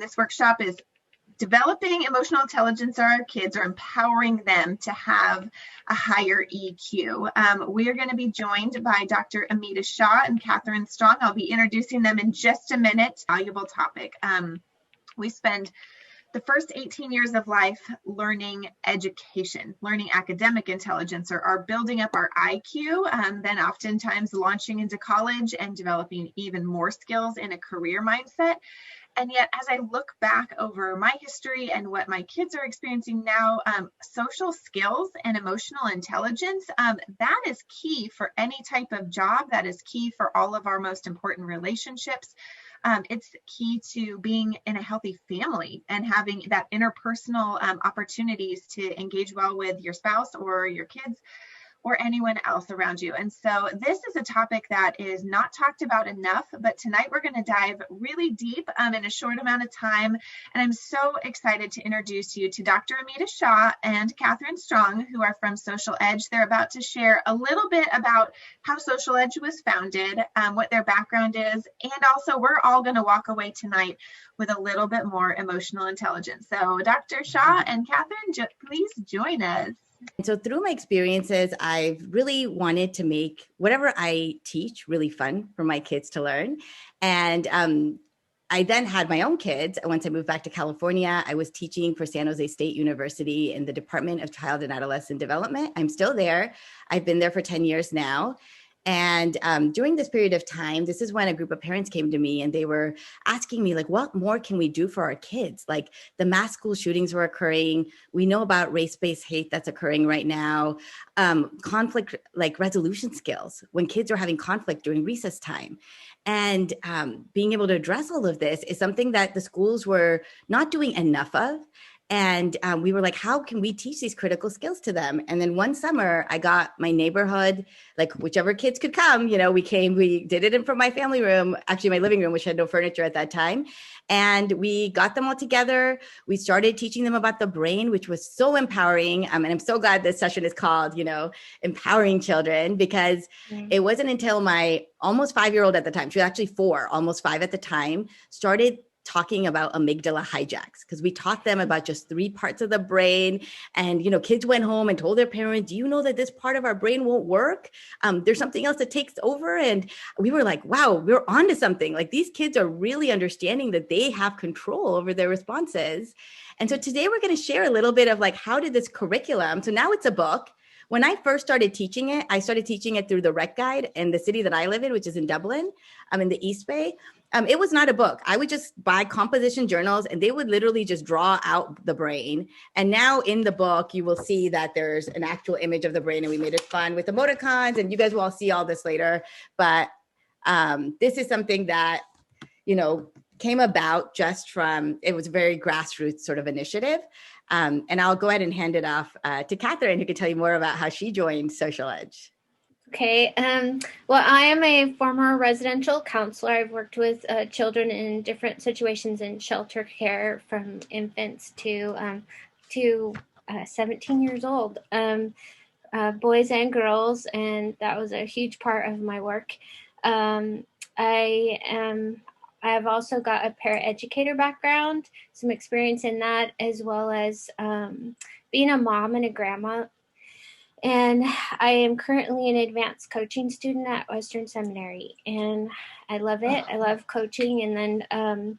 This workshop is developing emotional intelligence in our kids, or empowering them to have a higher EQ. We are going to be joined by Dr. Amita Shah and Catherine Strong. I'll be introducing them in just a minute. Valuable topic. We spend the first 18 years of life learning education, learning academic intelligence, or building up our IQ, then oftentimes launching into college and developing even more skills in a career mindset. And yet, as I look back over my history and what my kids are experiencing now, social skills and emotional intelligence, that is key for any type of job. That is key for all of our most important relationships. It's key to being in a healthy family and having that interpersonal opportunities to engage well with your spouse or your kids or anyone else around you. And so this is a topic that is not talked about enough, but tonight we're going to dive really deep in a short amount of time. And I'm so excited to introduce you to Dr. Amita Shah and Catherine Strong, who are from Social Edge. They're about to share a little bit about how Social Edge was founded, what their background is, and also we're all going to walk away tonight with a little bit more emotional intelligence. So Dr. Shah and Catherine, please join us. And so through my experiences, I've really wanted to make whatever I teach really fun for my kids to learn. And I then had my own kids. Once I moved back to California, I was teaching for San Jose State University in the Department of Child and Adolescent Development. I'm still there. I've been there for 10 years now. And during this period of time, this is when a group of parents came to me and they were asking me, like, what more can we do for our kids? Like, the mass school shootings were occurring. We know about race-based hate that's occurring right now. Conflict, like resolution skills, when kids are having conflict during recess time. And being able to address all of this is something that the schools were not doing enough of. And we were like, how can we teach these critical skills to them? And then one summer I got my neighborhood, like whichever kids could come, we did it in from my family room, actually my living room, which had no furniture at that time. And we got them all together. We started teaching them about the brain, which was so empowering. And I'm so glad this session is called, Empowering Children, because it wasn't until my almost 5-year-old at the time, she was actually 4, almost 5 at the time, started talking about amygdala hijacks, because we taught them about just 3 parts of the brain. And, kids went home and told their parents, do you know that this part of our brain won't work? There's something else that takes over. And we were like, wow, we're onto something. Like, these kids are really understanding that they have control over their responses. And so today we're going to share a little bit of like, how did this curriculum, so now it's a book. When I first started teaching it, I started teaching it through the Rec Guide in the city that I live in, which is in Dublin. I'm in the East Bay. It was not a book. I would just buy composition journals and they would literally just draw out the brain. And now in the book, you will see that there's an actual image of the brain, and we made it fun with emoticons, and you guys will all see all this later. But this is something that, came about just from, it was a very grassroots sort of initiative. And I'll go ahead and hand it off to Catherine, who can tell you more about how she joined Social Edge. Okay. Well, I am a former residential counselor. I've worked with children in different situations in shelter care, from infants to 17 years old, boys and girls, and that was a huge part of my work. I've also got a paraeducator background, some experience in that, as well as being a mom and a grandma. And I am currently an advanced coaching student at Western Seminary, and I love it. I love coaching. And then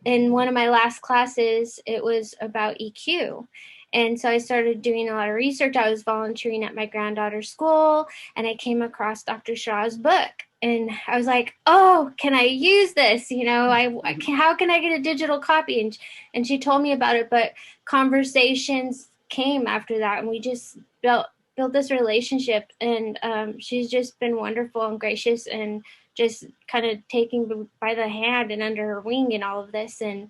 in one of my last classes, it was about EQ. And so I started doing a lot of research. I was volunteering at my granddaughter's school, and I came across Dr. Shah's book. And I was like, oh, can I use this? How can I get a digital copy? And she told me about it, but conversations came after that, and we just built this relationship, and she's just been wonderful and gracious, and just kind of taking me by the hand and under her wing and all of this. And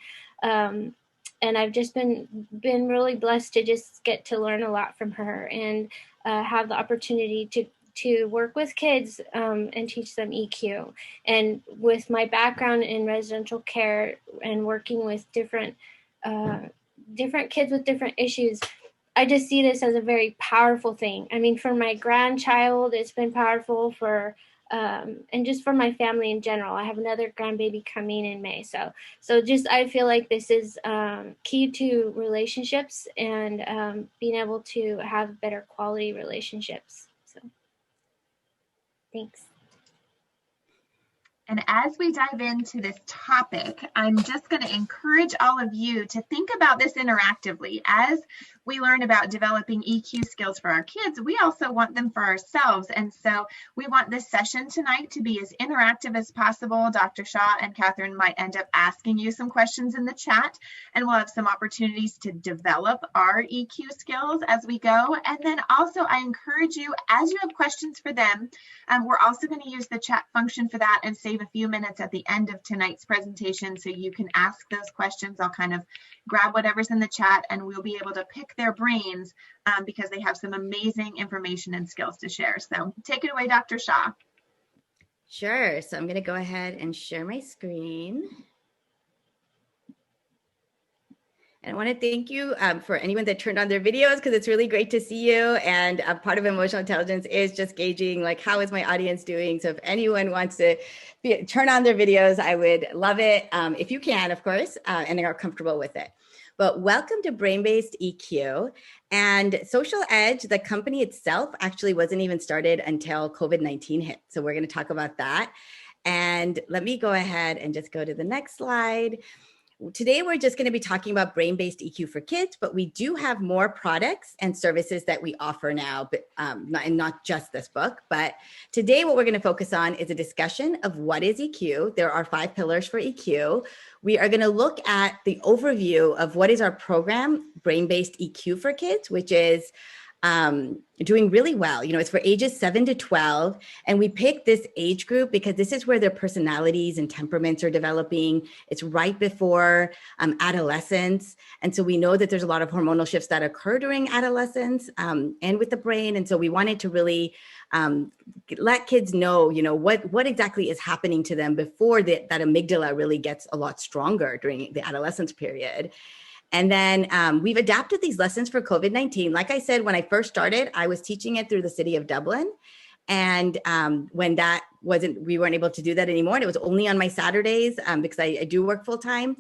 I've just been really blessed to just get to learn a lot from her, and have the opportunity to work with kids and teach them EQ. And with my background in residential care and working with different kids with different issues, I just see this as a very powerful thing. I mean, for my grandchild, it's been powerful. For and just for my family in general. I have another grandbaby coming in May. So just, I feel like this is key to relationships and being able to have better quality relationships. So thanks. And as we dive into this topic, I'm just going to encourage all of you to think about this interactively. As we learn about developing EQ skills for our kids, we also want them for ourselves. And so we want this session tonight to be as interactive as possible. Dr. Shaw and Catherine might end up asking you some questions in the chat, and we'll have some opportunities to develop our EQ skills as we go. And then also, I encourage you, as you have questions for them, we're also going to use the chat function for that and save a few minutes at the end of tonight's presentation so you can ask those questions. I'll kind of grab whatever's in the chat and we'll be able to pick their brains because they have some amazing information and skills to share. So take it away, Dr. Shaw. Sure. So I'm going to go ahead and share my screen. And I want to thank you for anyone that turned on their videos, because it's really great to see you. And part of emotional intelligence is just gauging, like, how is my audience doing? So if anyone wants to turn on their videos, I would love it, if you can, of course, and are comfortable with it. But welcome to BrainBased EQ. And Social Edge, the company itself, actually wasn't even started until COVID-19 hit. So we're going to talk about that. And let me go ahead and just go to the next slide. Today, we're just going to be talking about brain-based EQ for kids, but we do have more products and services that we offer now, but not just this book. But today, what we're going to focus on is a discussion of what is EQ. There are 5 pillars for EQ. We are going to look at the overview of what is our program, brain-based EQ for kids, which is doing really well. You know, it's for ages 7 to 12. And we picked this age group because this is where their personalities and temperaments are developing. It's right before adolescence. And so we know that there's a lot of hormonal shifts that occur during adolescence and with the brain. And so we wanted to really let kids know, you know, what exactly is happening to them before that amygdala really gets a lot stronger during the adolescence period. And then we've adapted these lessons for COVID-19. Like I said, when I first started, I was teaching it through the city of Dublin. And when we weren't able to do that anymore, and it was only on my Saturdays because I do work full time,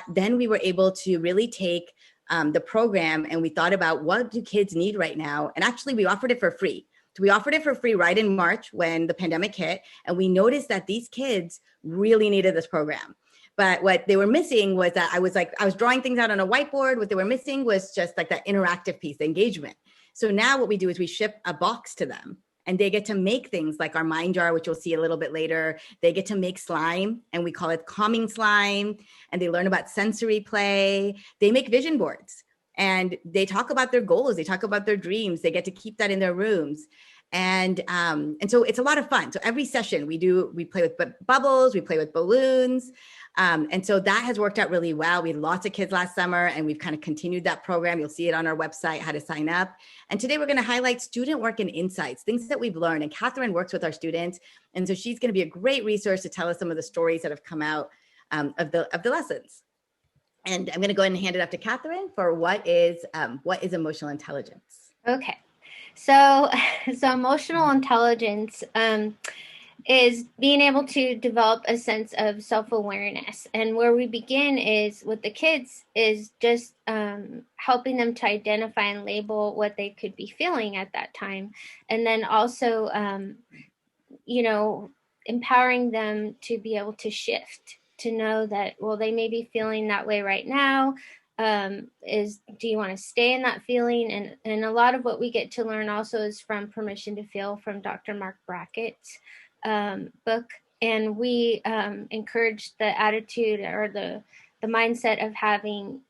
then we were able to really take the program and we thought about, what do kids need right now? And actually we offered it for free. So we offered it for free right in March when the pandemic hit. And we noticed that these kids really needed this program. But what they were missing was that I was drawing things out on a whiteboard. What they were missing was just like that interactive piece, the engagement. So now what we do is we ship a box to them and they get to make things like our mind jar, which you'll see a little bit later. They get to make slime and we call it calming slime. And they learn about sensory play. They make vision boards and they talk about their goals. They talk about their dreams. They get to keep that in their rooms. And so it's a lot of fun. So every session we play with bubbles, we play with balloons. And so that has worked out really well. We had lots of kids last summer and we've kind of continued that program. You'll see it on our website, how to sign up. And today we're going to highlight student work and insights, things that we've learned. And Catherine works with our students. And so she's going to be a great resource to tell us some of the stories that have come out of the lessons. And I'm going to go ahead and hand it off to Catherine for what is emotional intelligence. Okay. So emotional intelligence is being able to develop a sense of self-awareness. And where we begin is with the kids is just helping them to identify and label what they could be feeling at that time. And then also, empowering them to be able to shift, to know that, well, they may be feeling that way right now. Do you want to stay in that feeling? And a lot of what we get to learn also is from Permission to Feel from Dr. Mark Brackett's book. And we encourage the attitude or the mindset of having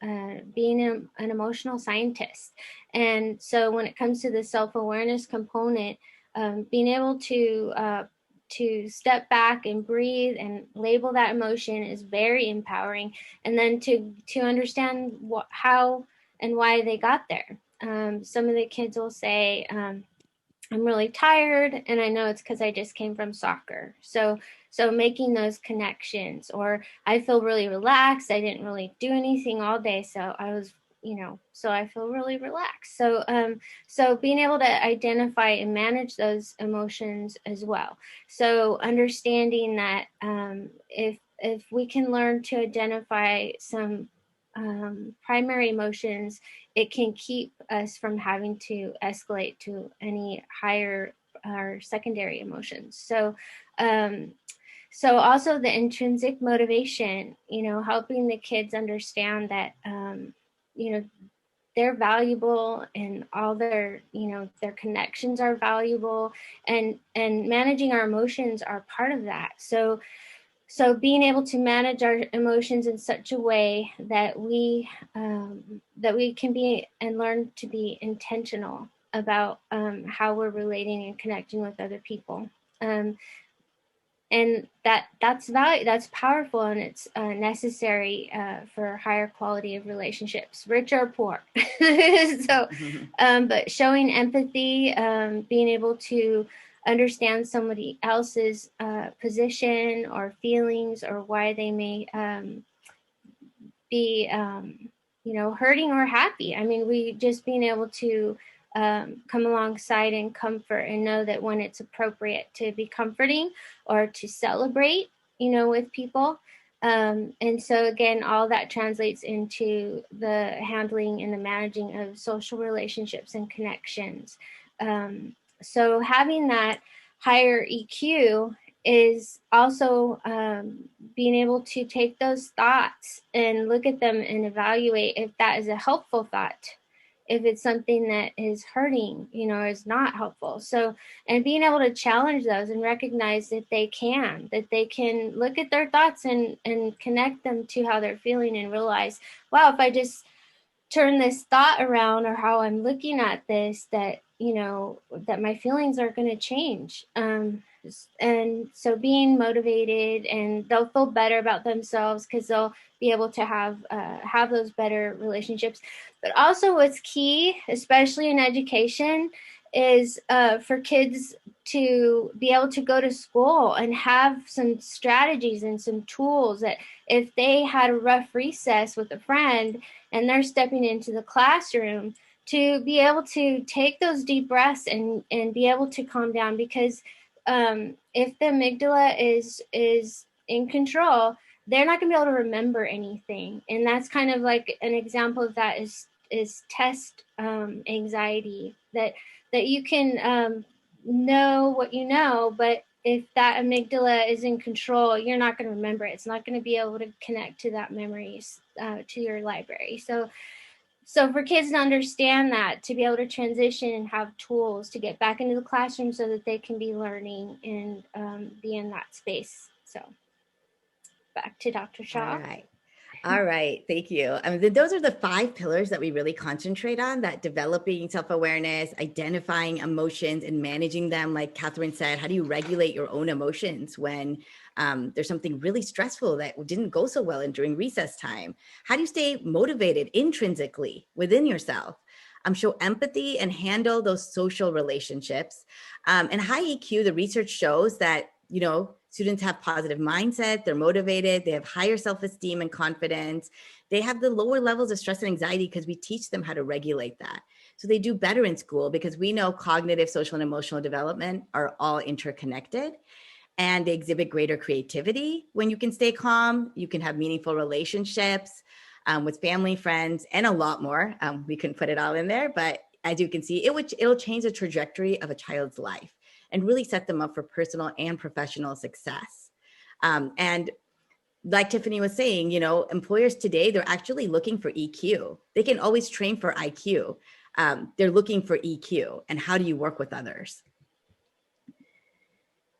being an emotional scientist. And so when it comes to the self-awareness component, being able to step back and breathe and label that emotion is very empowering. And then to understand how and why they got there. Some of the kids will say, I'm really tired and I know it's because I just came from soccer. So making those connections, or I feel really relaxed. I didn't really do anything all day. So I was so I feel really relaxed. So so being able to identify and manage those emotions as well. So understanding that if we can learn to identify some primary emotions, it can keep us from having to escalate to any higher or secondary emotions. So so also the intrinsic motivation, helping the kids understand that they're valuable, and all their connections are valuable, and managing our emotions are part of that. So being able to manage our emotions in such a way that we can be and learn to be intentional about how we're relating and connecting with other people. And that's powerful, and it's necessary for higher quality of relationships, rich or poor. So, but showing empathy, being able to understand somebody else's position or feelings, or why they may be hurting or happy. I mean, we just being able to come alongside and comfort, and know that when it's appropriate to be comforting or to celebrate, with people. And so again, all that translates into the handling and the managing of social relationships and connections. So having that higher EQ is also being able to take those thoughts and look at them and evaluate if that is a helpful thought, if it's something that is hurting, is not helpful. So, and being able to challenge those and recognize that they can look at their thoughts and connect them to how they're feeling, and realize, wow, if I just turn this thought around, or how I'm looking at this, that, that my feelings are going to change. And so being motivated, and they'll feel better about themselves because they'll be able to have those better relationships. But also what's key, especially in education, is for kids to be able to go to school and have some strategies and some tools that if they had a rough recess with a friend and they're stepping into the classroom, to be able to take those deep breaths and be able to calm down. Because if the amygdala is in control, they're not going to be able to remember anything. And that's kind of like an example of that is test anxiety, that you can know what you know, but if that amygdala is in control, you're not going to remember it. It's not going to be able to connect to that memories, to your library. So for kids to understand that, to be able to transition and have tools to get back into the classroom so that they can be learning and be in that space. So back to Dr. Shaw. All right. Thank you. Those are the 5 pillars that we really concentrate on: that developing self-awareness, identifying emotions and managing them. Like Catherine said, how do you regulate your own emotions when there's something really stressful that didn't go so well during recess time? How do you stay motivated intrinsically within yourself? Show empathy and handle those social relationships. And high EQ, the research shows that, students have positive mindset, they're motivated, they have higher self-esteem and confidence. They have the lower levels of stress and anxiety because we teach them how to regulate that. So they do better in school, because we know cognitive, social, and emotional development are all interconnected. And they exhibit greater creativity when you can stay calm. You can have meaningful relationships with family, friends, and a lot more. We couldn't put it all in there, but as you can see, it'll change the trajectory of a child's life and really set them up for personal and professional success. And like Tiffany was saying, employers today, they're actually looking for EQ. They can always train for IQ. They're looking for EQ and how do you work with others.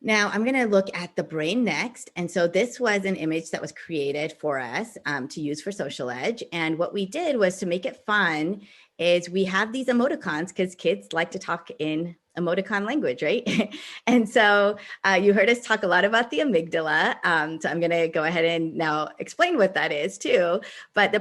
Now I'm going to look at the brain next. And so this was an image that was created for us to use for Social Edge. And what we did was, to make it fun, is we have these emoticons, because kids like to talk in emoticon language, right? And so you heard us talk a lot about the amygdala. So I'm going to go ahead and now explain what that is too. But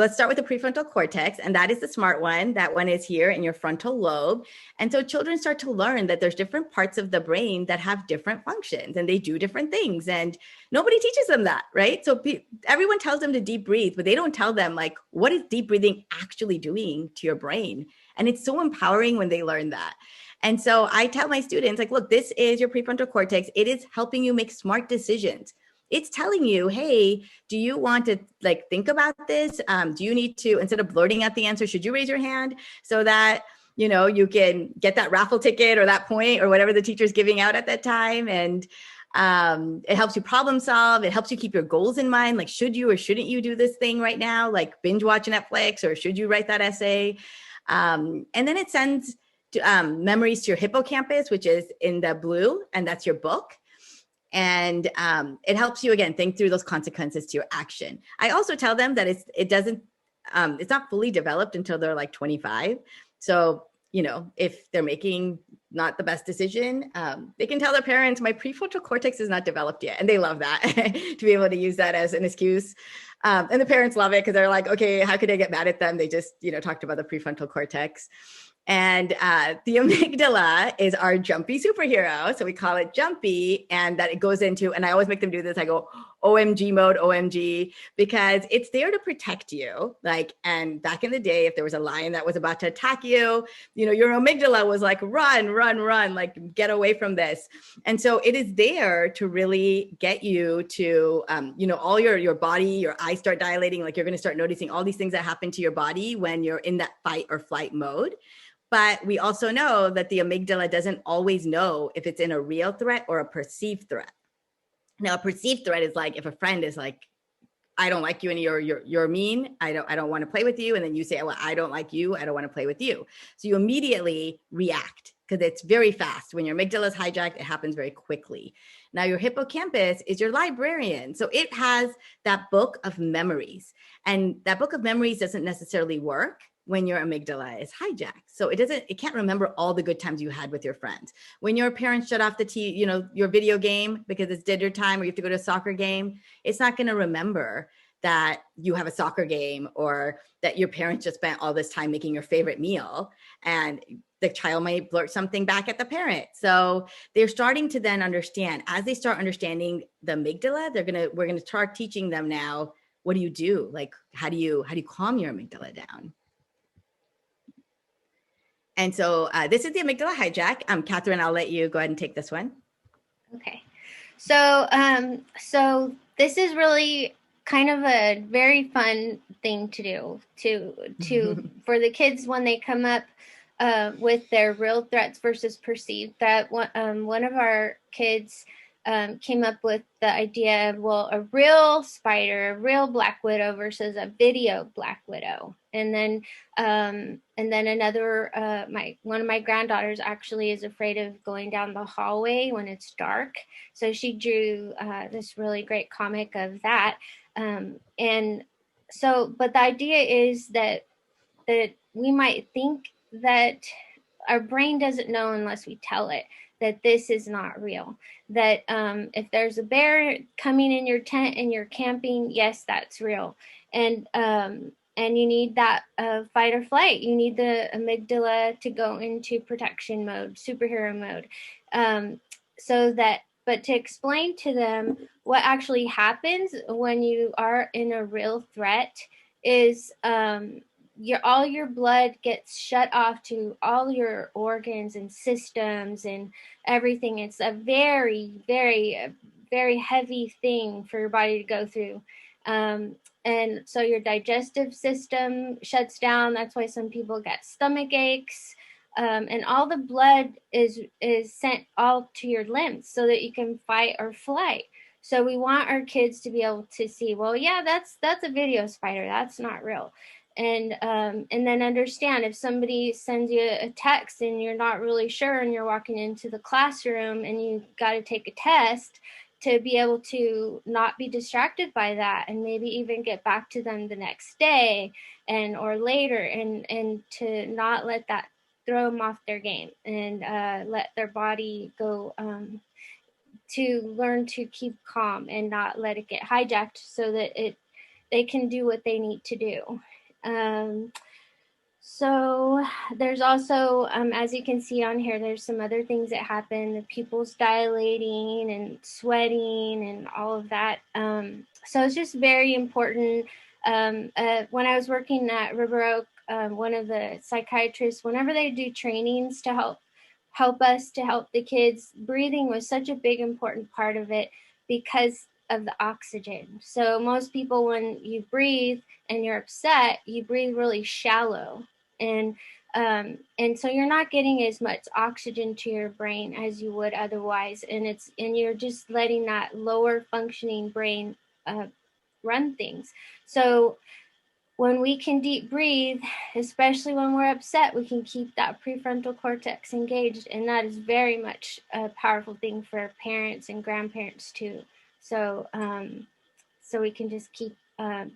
let's start with the prefrontal cortex, and that is the smart one. That one is here in your frontal lobe. And so children start to learn that there's different parts of the brain that have different functions and they do different things. And nobody teaches them that, right? So everyone tells them to deep breathe, but they don't tell them like, what is deep breathing actually doing to your brain? And it's so empowering when they learn that. And so I tell my students, like, look, this is your prefrontal cortex. It is helping you make smart decisions. It's telling you, hey, do you want to like think about this? Do you need to, instead of blurting out the answer, should you raise your hand so that, you know, you can get that raffle ticket or that point or whatever the teacher's giving out at that time? And it helps you problem solve. It helps you keep your goals in mind. Like, should you or shouldn't you do this thing right now? Like binge watch Netflix, or should you write that essay? And then it sends memories to your hippocampus, which is in the blue, and that's your book. And it helps you, again, think through those consequences to your action. I also tell them that it's not fully developed until they're like 25. So, you know, if they're making not the best decision, they can tell their parents, my prefrontal cortex is not developed yet. And they love that, to be able to use that as an excuse. And the parents love it because they're like, okay, how could I get mad at them? They just, you know, talked about the prefrontal cortex. And the amygdala is our jumpy superhero. So we call it jumpy, and that it goes into, and I always make them do this. I go, OMG mode, OMG, because it's there to protect you. Like, and back in the day, if there was a lion that was about to attack you, you know, your amygdala was like, run, run, run, like get away from this. And so it is there to really get you to, you know, all your body, your eyes start dilating. Like you're going to start noticing all these things that happen to your body when you're in that fight or flight mode. But we also know that the amygdala doesn't always know if it's in a real threat or a perceived threat. Now, a perceived threat is like if a friend is like, I don't like you and you're mean. I don't want to play with you. And then you say, well, I don't like you. I don't want to play with you. So you immediately react because it's very fast. When your amygdala is hijacked, it happens very quickly. Now, your hippocampus is your librarian. So it has that book of memories. And that book of memories doesn't necessarily work when your amygdala is hijacked. So it can't remember all the good times you had with your friends. When your parents shut off the TV, you know, your video game because it's dinner time or you have to go to a soccer game, it's not going to remember that you have a soccer game or that your parents just spent all this time making your favorite meal, and the child might blurt something back at the parent. So they're starting to then understand. As they start understanding the amygdala, we're gonna start teaching them now, what do you do? Like, how do you calm your amygdala down? And so this is the amygdala hijack. Catherine, I'll let you go ahead and take this one. Okay. So this is really kind of a very fun thing to do to for the kids when they come up with their real threats versus perceived. That one of our kids came up with the idea of, well, a real spider, a real black widow versus a video black widow. And then another, one of my granddaughters actually is afraid of going down the hallway when it's dark. So she drew this really great comic of that. And so, but the idea is that we might think that our brain doesn't know unless we tell it that this is not real. That if there's a bear coming in your tent and you're camping, yes, that's real. And you need that fight or flight. You need the amygdala to go into protection mode, superhero mode. But to explain to them what actually happens when you are in a real threat is all your blood gets shut off to all your organs and systems and everything. It's a very, very, very heavy thing for your body to go through. And so your digestive system shuts down. That's why some people get stomach aches. And all the blood is sent all to your limbs so that you can fight or flight. So we want our kids to be able to see, well, yeah, that's a video spider. That's not real. And then understand if somebody sends you a text and you're not really sure and you're walking into the classroom and you got to take a test, to be able to not be distracted by that and maybe even get back to them the next day or later and to not let that throw them off their game and let their body go to learn to keep calm and not let it get hijacked so that they can do what they need to do. So there's also, as you can see on here, there's some other things that happen, the pupils dilating and sweating and all of that. So it's just very important. When I was working at River Oak, one of the psychiatrists, whenever they do trainings to help us to help the kids, breathing was such a big important part of it because of the oxygen. So most people, when you breathe and you're upset, you breathe really shallow. And so you're not getting as much oxygen to your brain as you would otherwise. And you're just letting that lower functioning brain run things. So when we can deep breathe, especially when we're upset, we can keep that prefrontal cortex engaged. And that is very much a powerful thing for parents and grandparents too. So, so we can just keep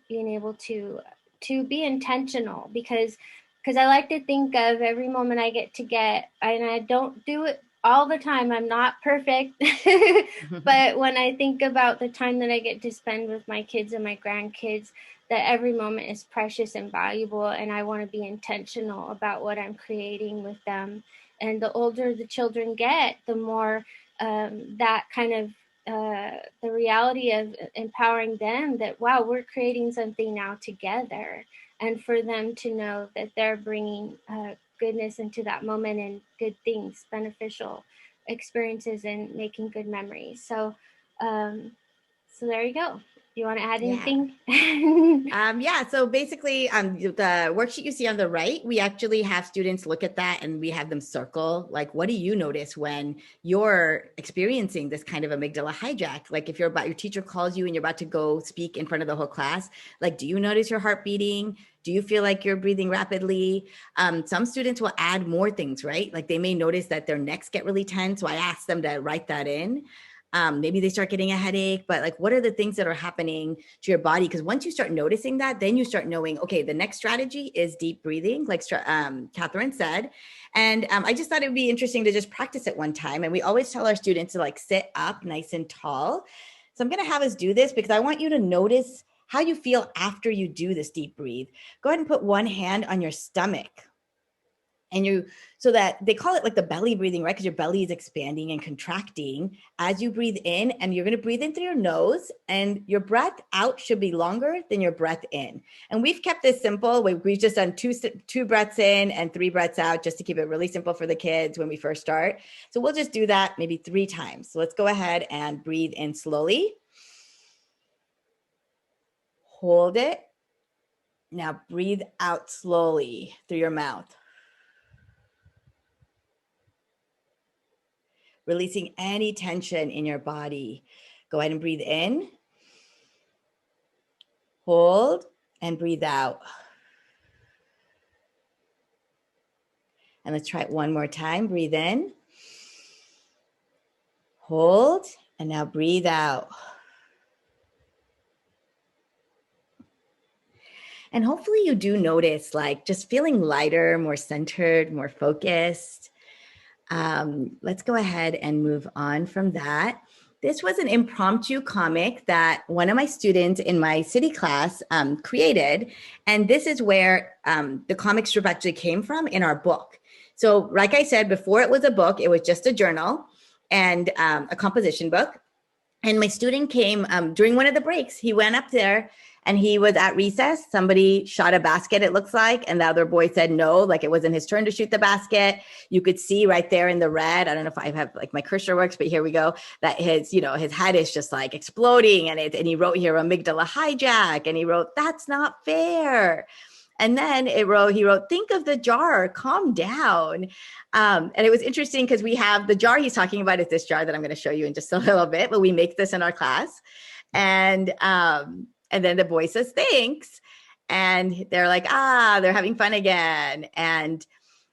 being able to be intentional, because I like to think of every moment I get, and I don't do it all the time. I'm not perfect, but when I think about the time that I get to spend with my kids and my grandkids, that every moment is precious and valuable, and I want to be intentional about what I'm creating with them. And the older the children get, the more that kind of the reality of empowering them that, wow, we're creating something now together, and for them to know that they're bringing goodness into that moment and good things, beneficial experiences, and making good memories. So so there you go. Do you want to add anything? Yeah. So basically, the worksheet you see on the right, we actually have students look at that and we have them circle, like, what do you notice when you're experiencing this kind of amygdala hijack? Like if your teacher calls you and you're about to go speak in front of the whole class, like, do you notice your heart beating? Do you feel like you're breathing rapidly? Some students will add more things, right? Like they may notice that their necks get really tense. So I ask them to write that in. Maybe they start getting a headache, but like, what are the things that are happening to your body? Because once you start noticing that, then you start knowing, okay, the next strategy is deep breathing, like Catherine said. And I just thought it would be interesting to just practice it one time. And we always tell our students to like sit up nice and tall. So I'm going to have us do this because I want you to notice how you feel after you do this deep breathe. Go ahead and put one hand on your stomach. And so that they call it like the belly breathing, right? Because your belly is expanding and contracting as you breathe in, and you're going to breathe in through your nose, and your breath out should be longer than your breath in. And we've kept this simple. We've just done two breaths in and 3 breaths out, just to keep it really simple for the kids when we first start. So we'll just do that maybe 3 times. So let's go ahead and breathe in slowly. Hold it. Now breathe out slowly through your mouth. Releasing any tension in your body. Go ahead and breathe in. Hold and breathe out. And let's try it one more time. Breathe in. Hold, and now breathe out. And hopefully you do notice like just feeling lighter, more centered, more focused. Let's go ahead and move on from that. This was an impromptu comic that one of my students in my city class created. And this is where the comic strip actually came from in our book. So like I said, before it was a book, it was just a journal and a composition book. And my student came during one of the breaks. He went up there and he was at recess. Somebody shot a basket, it looks like. And the other boy said no, like it wasn't his turn to shoot the basket. You could see right there in the red. I don't know if I have like my cursor works, but here we go. That his head is just like exploding. And he wrote here, amygdala hijack. And he wrote, that's not fair. And then he wrote, think of the jar, calm down. And it was interesting because we have the jar he's talking about is this jar that I'm going to show you in just a little bit, but we make this in our class. And then the boy says, thanks. And they're like, they're having fun again. And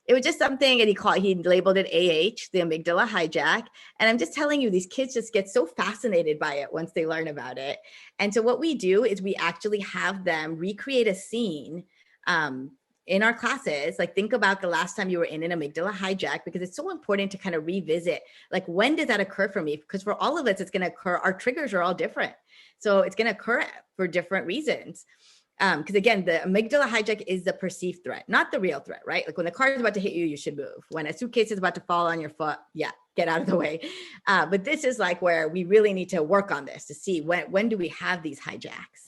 it was just something, and he labeled it AH, the amygdala hijack. And I'm just telling you, these kids just get so fascinated by it once they learn about it. And so what we do is we actually have them recreate a scene in our classes, like think about the last time you were in an amygdala hijack, because it's so important to kind of revisit, like, when did that occur for me? Because for all of us, it's going to occur. Our triggers are all different. So it's going to occur for different reasons. Because again, the amygdala hijack is the perceived threat, not the real threat, right? Like when the car is about to hit you, you should move. When a suitcase is about to fall on your foot, yeah, get out of the way. But this is like where we really need to work on this to see when do we have these hijacks.